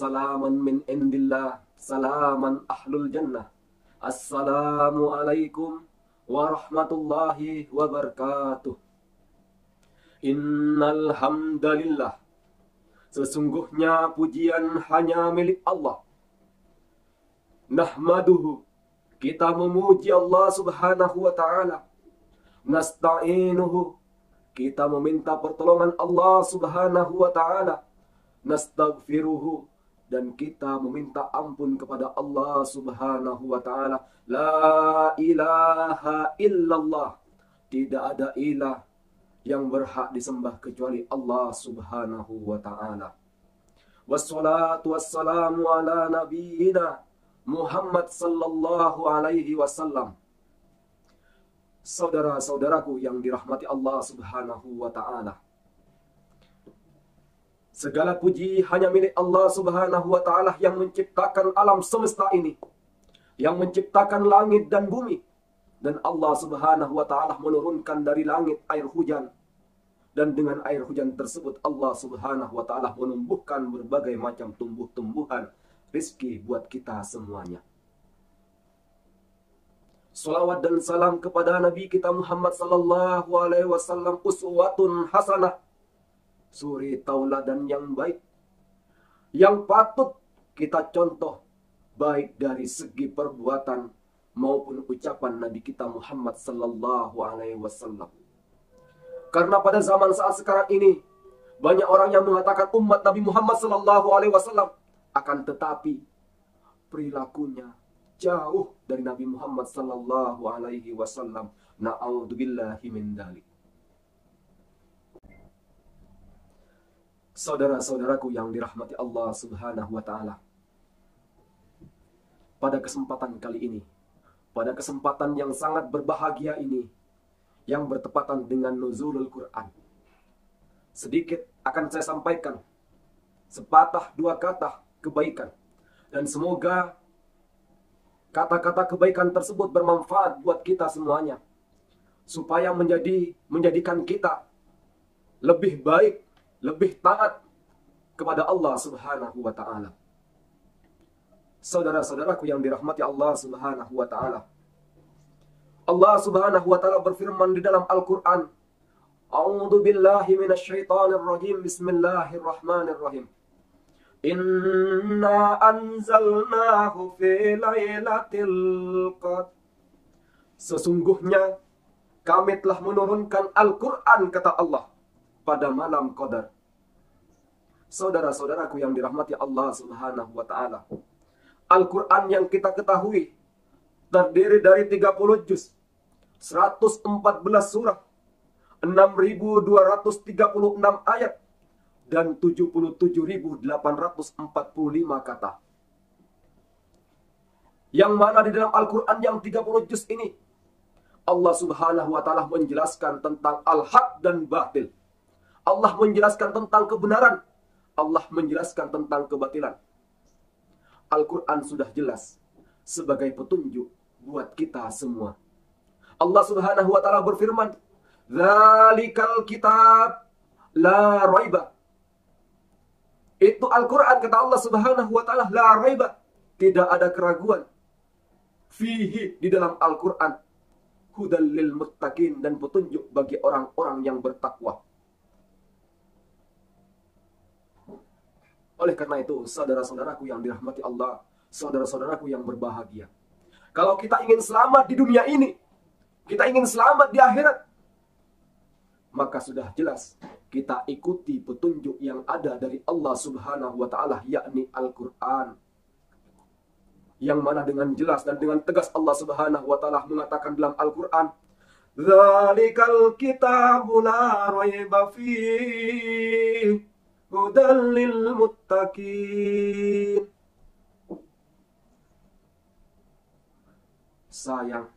salaman min indillah, salaman ahlul jannah. Assalamualaikum warahmatullahi wabarakatuh. Innal hamdalillah, sesungguhnya pujian hanya milik Allah. Nahmaduhu, kita memuji Allah subhanahu wa ta'ala. Nasta'inuhu, kita meminta pertolongan Allah subhanahu wa ta'ala. Nastaghfiruhu, dan kita meminta ampun kepada Allah subhanahu wa ta'ala. La ilaha illallah, tidak ada ilah yang berhak disembah kecuali Allah subhanahu wa ta'ala. Wassalatu wassalamu ala nabiyyina Muhammad sallallahu alaihi wasallam. Saudara-saudaraku yang dirahmati Allah subhanahu wa ta'ala, segala puji hanya milik Allah subhanahu wa ta'ala yang menciptakan alam semesta ini, yang menciptakan langit dan bumi. Dan Allah subhanahu wa ta'ala menurunkan dari langit air hujan. Dan dengan air hujan tersebut Allah subhanahu wa ta'ala menumbuhkan berbagai macam tumbuh-tumbuhan, rizki buat kita semuanya. Salawat dan salam kepada Nabi kita Muhammad sallallahu alaihi wasallam, uswatun hasanah, suri tauladan yang baik, yang patut kita contoh baik dari segi perbuatan maupun ucapan Nabi kita Muhammad sallallahu alaihi wasallam. Karena pada zaman saat sekarang ini banyak orang yang mengatakan umat Nabi Muhammad sallallahu alaihi wasallam, akan tetapi perilakunya jauh dari Nabi Muhammad sallallahu alaihi wasallam. Na'udzubillahi min dzalik. Saudara-saudaraku yang dirahmati Allah subhanahu wa ta'ala, pada kesempatan kali ini, pada kesempatan yang sangat berbahagia ini, yang bertepatan dengan nuzulul Quran, sedikit akan saya sampaikan sepatah dua kata kebaikan. Dan semoga kata-kata kebaikan tersebut bermanfaat buat kita semuanya, supaya menjadikan kita lebih baik, lebih taat kepada Allah subhanahu wa ta'ala. Saudara-saudaraku yang dirahmati Allah subhanahu wa ta'ala, Allah subhanahu wa ta'ala berfirman di dalam Al-Quran, A'udzu billahi minasyaitonir rajim, bismillahirrahmanirrahim. Inna anzalnahu fi lailatul qadr. Sesungguhnya kami telah menurunkan Al-Quran, kata Allah, pada malam Qadar. Saudara-saudaraku yang dirahmati Allah subhanahu wa ta'ala, Al-Quran yang kita ketahui terdiri dari 30 juz, 114 surah, 6.236 ayat, dan 77.845 kata. Yang mana di dalam Al-Quran yang 30 juz ini, Allah subhanahu wa ta'ala menjelaskan tentang al-haq dan batil. Allah menjelaskan tentang kebenaran. Allah menjelaskan tentang kebatilan. Al-Quran sudah jelas sebagai petunjuk buat kita semua. Allah subhanahu wa ta'ala berfirman, Dzalikal kitab la raiba. Itu Al-Quran, kata Allah subhanahu wa ta'ala, la raiba, tidak ada keraguan. Fihi, di dalam Al-Quran, hudal lil muttaqin, dan petunjuk bagi orang-orang yang bertakwa. Oleh karena itu, saudara-saudaraku yang dirahmati Allah, saudara-saudaraku yang berbahagia, kalau kita ingin selamat di dunia ini, kita ingin selamat di akhirat, maka sudah jelas kita ikuti petunjuk yang ada dari Allah subhanahu wa ta'ala, yakni Al-Quran. Yang mana dengan jelas dan dengan tegas Allah subhanahu wa ta'ala mengatakan dalam Al-Quran, Dzalikal kitabu la raiba fihi hudal lil muttaqin. Sayang,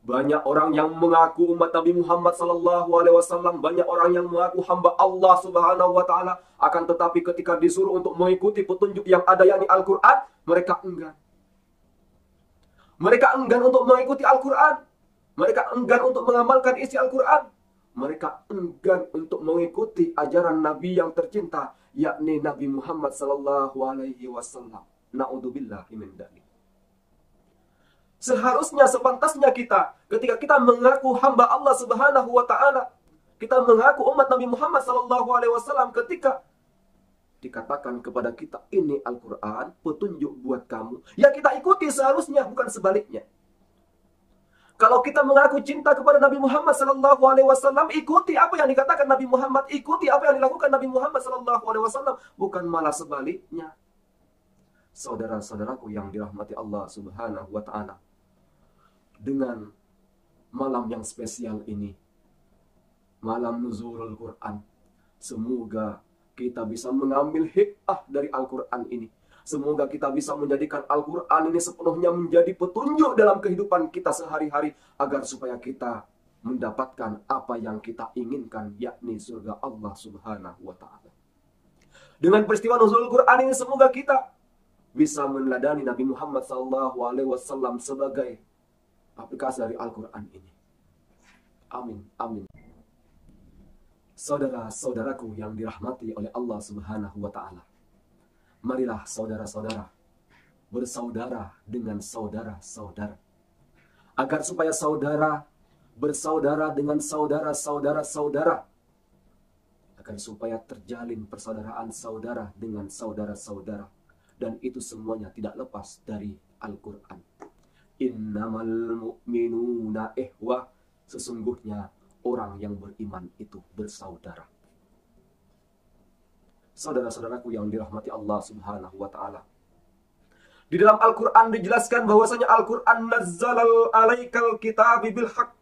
banyak orang yang mengaku umat Nabi Muhammad sallallahu alaihi wasallam, banyak orang yang mengaku hamba Allah subhanahu wa ta'ala, akan tetapi ketika disuruh untuk mengikuti petunjuk yang ada yakni Al-Quran, mereka enggan. Mereka enggan untuk mengikuti Al-Quran. Mereka enggan untuk mengamalkan isi Al-Quran. Mereka enggan untuk mengikuti ajaran Nabi yang tercinta, yakni Nabi Muhammad sallallahu alaihi wasallam. Na'udzubillahi min dzalik. Seharusnya sepantasnya kita ketika kita mengaku hamba Allah Subhanahu wa taala, kita mengaku umat Nabi Muhammad sallallahu alaihi wasallam, ketika dikatakan kepada kita ini Al-Qur'an, petunjuk buat kamu, ya kita ikuti seharusnya, bukan sebaliknya. Kalau kita mengaku cinta kepada Nabi Muhammad sallallahu alaihi wasallam, ikuti apa yang dikatakan Nabi Muhammad, ikuti apa yang dilakukan Nabi Muhammad sallallahu alaihi wasallam, bukan malah sebaliknya. Saudara-saudaraku yang dirahmati Allah Subhanahu wa taala, dengan malam yang spesial ini, malam nuzulul Quran, semoga kita bisa mengambil hikmah dari Al-Quran ini. Semoga kita bisa menjadikan Al-Quran ini sepenuhnya menjadi petunjuk dalam kehidupan kita sehari-hari, agar supaya kita mendapatkan apa yang kita inginkan, yakni surga Allah Subhanahu wa ta'ala. Dengan peristiwa nuzulul Quran ini, semoga kita bisa meneladani Nabi Muhammad SAW sebagai aplikasi dari Al-Quran ini. Amin, amin. Saudara-saudaraku yang dirahmati oleh Allah Subhanahu wa ta'ala, marilah saudara-saudara bersaudara dengan saudara-saudara, agar supaya saudara bersaudara dengan saudara-saudara-saudara, agar supaya terjalin persaudaraan saudara dengan saudara-saudara, dan itu semuanya tidak lepas dari Al-Quran. Innamal mu'minuna ihwah, sesungguhnya orang yang beriman itu bersaudara. Saudara-saudaraku yang dirahmati Allah Subhanahu wa ta'ala, di dalam Al-Quran dijelaskan bahwasanya Al-Quran nazzalal alaikal kitabi bil haq.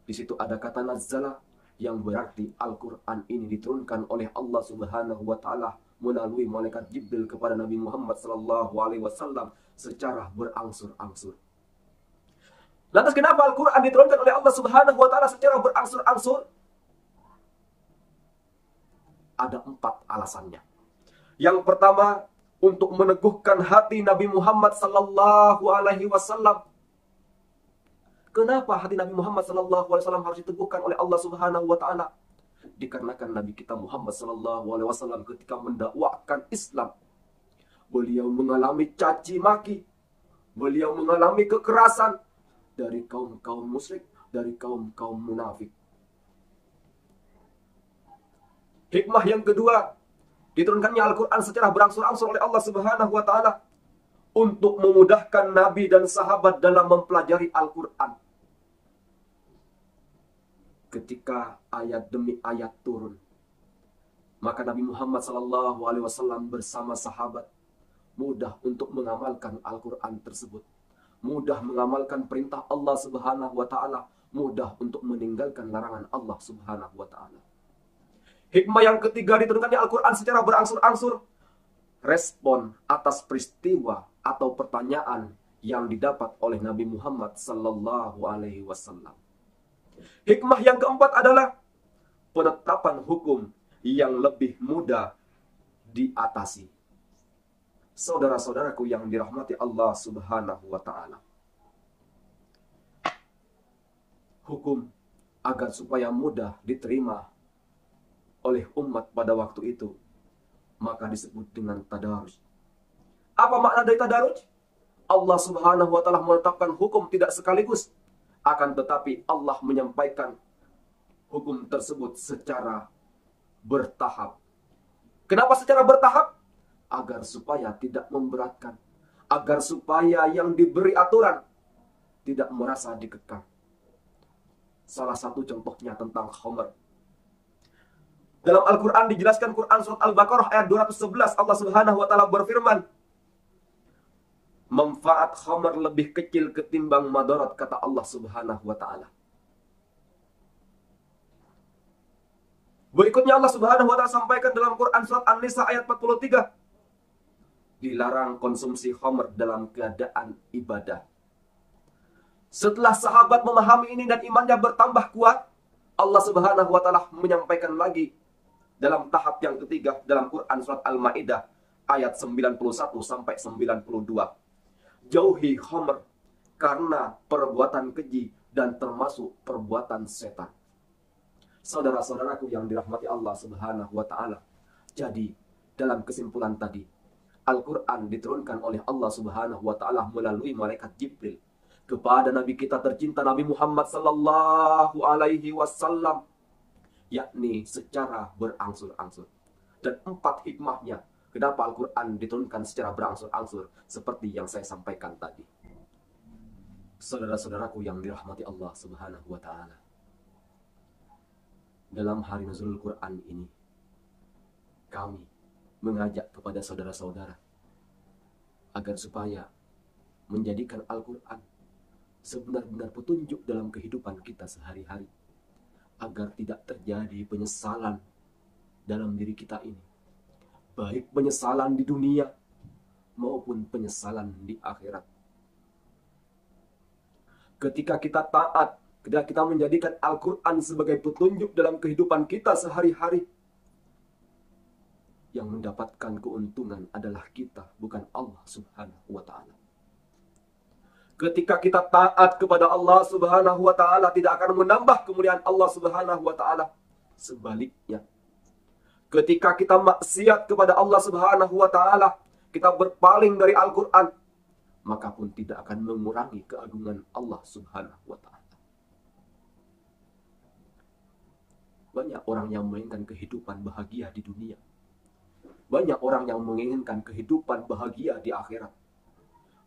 Di situ ada kata nazzala, yang berarti Al-Quran ini diturunkan oleh Allah Subhanahu wa ta'ala melalui malaikat Jibril kepada Nabi Muhammad sallallahu alaihi wasallam secara berangsur-angsur. Lantas kenapa Al-Quran diturunkan oleh Allah Subhanahu wa ta'ala secara berangsur-angsur? Ada 4 alasannya. Yang pertama, untuk meneguhkan hati Nabi Muhammad sallallahu alaihi wasallam. Kenapa hati Nabi Muhammad sallallahu alaihi wasallam harus diteguhkan oleh Allah Subhanahu wa ta'ala? Dikarenakan Nabi kita Muhammad sallallahu alaihi wasallam ketika mendakwakan Islam, beliau mengalami caci maki, beliau mengalami kekerasan dari kaum-kaum musyrik, dari kaum-kaum munafik. Hikmah yang kedua, diturunkannya Al-Quran secara berangsur-angsur oleh Allah Subhanahu wa ta'ala untuk memudahkan Nabi dan sahabat dalam mempelajari Al-Quran. Ketika ayat demi ayat turun, maka Nabi Muhammad SAW bersama sahabat mudah untuk mengamalkan Al-Quran tersebut, mudah mengamalkan perintah Allah Subhanahu wa ta'ala, mudah untuk meninggalkan larangan Allah Subhanahu wa ta'ala. Hikmah yang ketiga, diturunkannya Al-Quran secara berangsur-angsur, respon atas peristiwa atau pertanyaan yang didapat oleh Nabi Muhammad sallallahu alaihi wasallam. Hikmah yang keempat adalah penetapan hukum yang lebih mudah diatasi. Saudara-saudaraku yang dirahmati Allah Subhanahu wa ta'ala, hukum agar supaya mudah diterima oleh umat pada waktu itu, maka disebut dengan tadarus. Apa makna dari tadarus? Allah Subhanahu wa ta'ala menetapkan hukum tidak sekaligus, akan tetapi Allah menyampaikan hukum tersebut secara bertahap. Kenapa secara bertahap? Agar supaya tidak memberatkan, agar supaya yang diberi aturan tidak merasa dikekang. Salah satu contohnya tentang khamr. Dalam Al-Quran dijelaskan, Quran surat Al-Baqarah ayat 211, Allah Subhanahu wa ta'ala berfirman, manfaat khamr lebih kecil ketimbang madarat, kata Allah Subhanahu wa ta'ala. Berikutnya Allah Subhanahu wa ta'ala sampaikan dalam Quran surat An-Nisa ayat 43, dilarang konsumsi khamr dalam keadaan ibadah. Setelah sahabat memahami ini dan imannya bertambah kuat, Allah Subhanahu wa ta'ala menyampaikan lagi dalam tahap yang ketiga dalam Quran surat Al-Maidah ayat 91 sampai 92. Jauhi khamr karena perbuatan keji dan termasuk perbuatan setan. Saudara-saudaraku yang dirahmati Allah Subhanahu wa ta'ala, Jadi, dalam kesimpulan tadi, Al-Quran diturunkan oleh Allah Subhanahu wa Ta'ala melalui malaikat Jibril kepada Nabi kita tercinta Nabi Muhammad sallallahu alaihi wasallam, yakni secara berangsur-angsur. Dan 4 hikmahnya kenapa Al-Quran diturunkan secara berangsur-angsur seperti yang saya sampaikan tadi. Saudara-saudaraku yang dirahmati Allah Subhanahu wa Ta'ala, dalam hari nuzulul Quran ini kami mengajak kepada saudara-saudara agar supaya menjadikan Al-Quran sebenar-benar petunjuk dalam kehidupan kita sehari-hari, agar tidak terjadi penyesalan dalam diri kita ini, baik penyesalan di dunia maupun penyesalan di akhirat. Ketika kita taat, ketika kita menjadikan Al-Quran sebagai petunjuk dalam kehidupan kita sehari-hari, yang mendapatkan keuntungan adalah kita, bukan Allah Subhanahu wa Ta'ala. Ketika kita taat kepada Allah Subhanahu wa Ta'ala, tidak akan menambah kemuliaan Allah Subhanahu wa Ta'ala. Sebaliknya, ketika kita maksiat kepada Allah Subhanahu wa Ta'ala, kita berpaling dari Al-Quran, maka pun tidak akan mengurangi keagungan Allah Subhanahu wa Ta'ala. Banyak orang yang menginginkan kehidupan bahagia di dunia. Banyak orang yang menginginkan kehidupan bahagia di akhirat.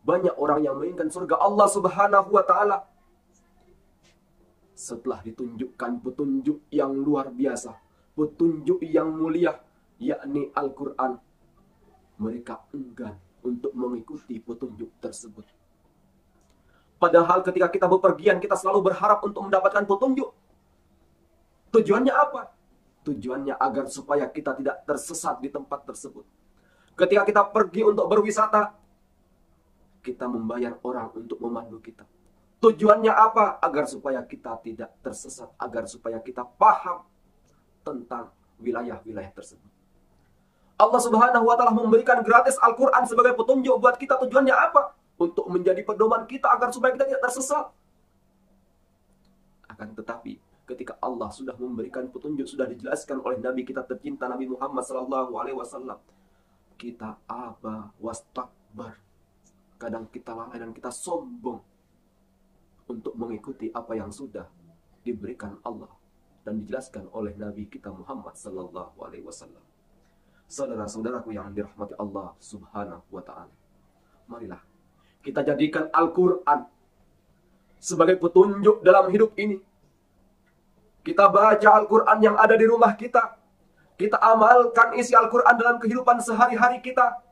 Banyak orang yang menginginkan surga Allah Subhanahu wa Ta'ala. Setelah ditunjukkan petunjuk yang luar biasa, petunjuk yang mulia, yakni Al-Quran, mereka enggan untuk mengikuti petunjuk tersebut. Padahal ketika kita bepergian, kita selalu berharap untuk mendapatkan petunjuk. Tujuannya apa? Tujuannya agar supaya kita tidak tersesat di tempat tersebut. Ketika kita pergi untuk berwisata, kita membayar orang untuk memandu kita. Tujuannya apa? Agar supaya kita tidak tersesat, agar supaya kita paham tentang wilayah-wilayah tersebut. Allah Subhanahu wa Ta'ala memberikan gratis Al-Quran sebagai petunjuk buat kita. Tujuannya apa? Untuk menjadi pedoman kita agar supaya kita tidak tersesat. Akan tetapi, ketika Allah sudah memberikan petunjuk, sudah dijelaskan oleh Nabi kita tercinta Nabi Muhammad sallallahu alaihi wasallam, kita aba wastakbar. Kadang kita lalai dan kita sombong untuk mengikuti apa yang sudah diberikan Allah dan dijelaskan oleh Nabi kita Muhammad sallallahu alaihi wasallam. Saudara-saudaraku yang dirahmati Allah Subhanahu wa Ta'ala, marilah kita jadikan Al-Quran sebagai petunjuk dalam hidup ini. Kita baca Al-Quran yang ada di rumah kita. Kita amalkan isi Al-Quran dalam kehidupan sehari-hari kita.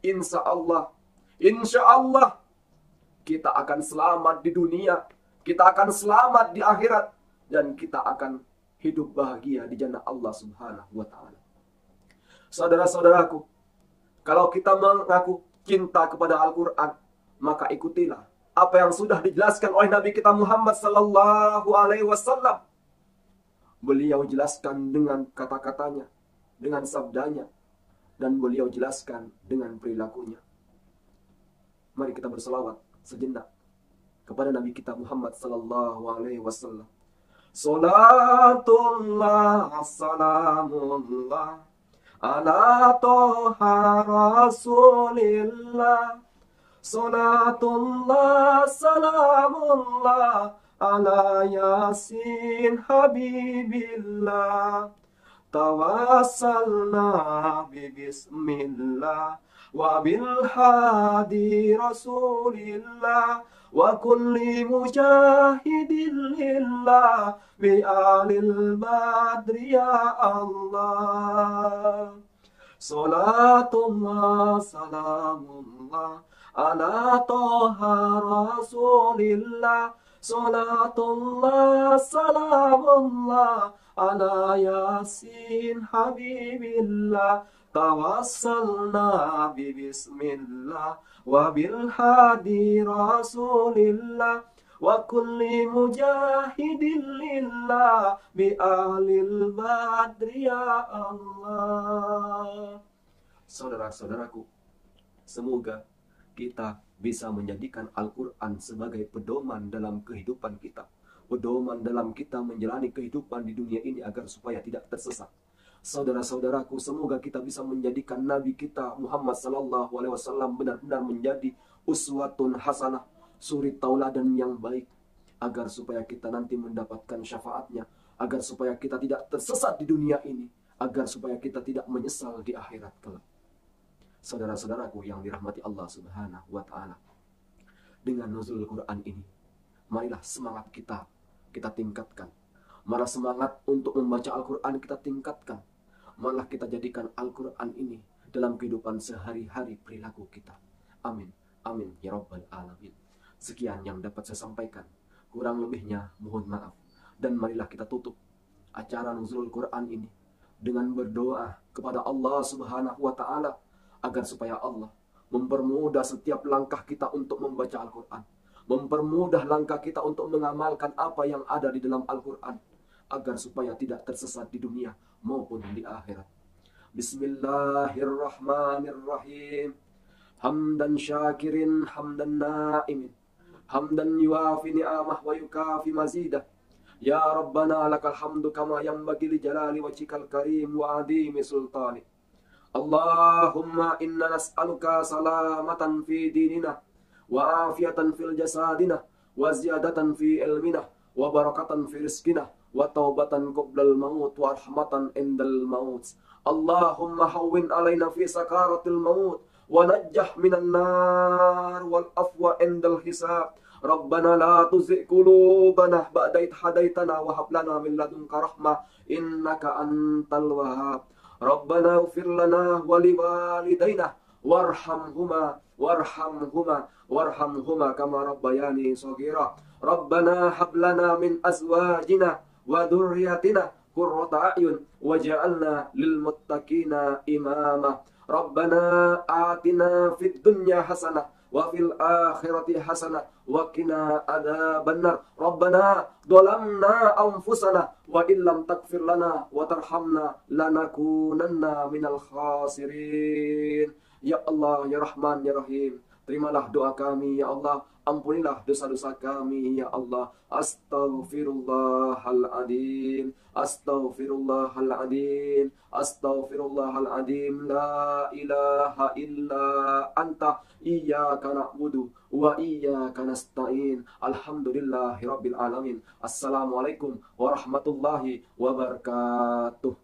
Insya Allah, kita akan selamat di dunia. Kita akan selamat di akhirat. Dan kita akan hidup bahagia di jannah Allah Subhanahu wa Ta'ala. Saudara-saudaraku, kalau kita mengaku cinta kepada Al-Quran, maka ikutilah apa yang sudah dijelaskan oleh Nabi kita Muhammad sallallahu alaihi wasallam. Beliau jelaskan dengan kata-katanya, dengan sabdanya, dan beliau jelaskan dengan perilakunya. Mari kita berselawat sejenak kepada Nabi kita Muhammad sallallahu alaihi wasallam. Salatullah salamullah ala toha rasulillah. Salatullah salamullah ala yasin habibillah. Tawassalna bismillah wa bil hadi rasulillah wa kulli mujahidin lillah bi alil badri ya Allah. Salatullah salamullah ala toha rasulillah. Salatullah salamullah ala yasin habibillah. Tawassalna bismillah wa bil hadi rasulillah wa kulli mujahidin lillah bi ahlil badri ya Allah. Saudara-saudaraku, semoga kita bisa menjadikan Al-Quran sebagai pedoman dalam kehidupan kita. Pedoman dalam kita menjalani kehidupan di dunia ini agar supaya tidak tersesat. Saudara-saudaraku, semoga kita bisa menjadikan Nabi kita Muhammad sallallahu alaihi wasallam benar-benar menjadi uswatun hasanah, suri tauladan yang baik, agar supaya kita nanti mendapatkan syafaatnya, agar supaya kita tidak tersesat di dunia ini, agar supaya kita tidak menyesal di akhirat kelak. Saudara-saudaraku yang dirahmati Allah Subhanahu wa taala, dengan nuzul Quran ini, marilah semangat kita tingkatkan. Malah semangat untuk membaca Al-Quran kita tingkatkan. Malah kita jadikan Al-Quran ini dalam kehidupan sehari-hari perilaku kita. Amin. Amin. Ya Rabbal Alamin. Sekian yang dapat saya sampaikan. Kurang lebihnya mohon maaf. Dan marilah kita tutup acara nuzul Quran ini dengan berdoa kepada Allah Subhanahu wa taala, agar supaya Allah mempermudah setiap langkah kita untuk membaca Al-Quran, mempermudah langkah kita untuk mengamalkan apa yang ada di dalam Al-Quran, agar supaya tidak tersesat di dunia maupun di akhirat. Bismillahirrahmanirrahim. Hamdan syakirin, hamdan na'imin, hamdan yuafi ni'amah wa yukafi mazidah. Ya Rabbana lakal hamdu kama yanbaghi li jalali wajhikal karim wa adimi sultani. Allahumma inna nas'aluka salamatan fi dinina wa afiyatan fil jasadina wa ziyadatan fi ilmina wa barakatan fi rizkina wa taubatan qoblal maut wa rahmatan indal maut. Allahumma hawwin alaina fi sakaratil maut wa najjah minan nar wal afwa indal hisab. Rabbana la tuzigh qulubana ba'da idh hadaitana wa hab lana min ladunka rahmah innaka antal wahhab. Rabbana ighfir lana wa liwalidayna warhamhuma kama rabbayani shaghira. Rabbana hab lana min azwajina wa dhurriyyatina qurrata a'yun waj'alna lil muttaqina imama. Rabbana atina fid dunya hasanah wa fil akhirati hasanah wa qina adzabannar. Rabbana dhalamna anfusana wa illam taghfir lana wa tarhamna lanakunanna minal khasirin. Ya Allah, ya Rahman, ya Rahim, terimalah doa kami ya Allah, ampunilah dosa-dosa kami ya Allah. Astaghfirullahaladzim, astaghfirullahaladzim, astaghfirullahaladzim. La ilaha illa anta, iyyaka na'budu wa iyyaka nasta'in. Alhamdulillahirabbil alamin. Assalamualaikum warahmatullahi wabarakatuh.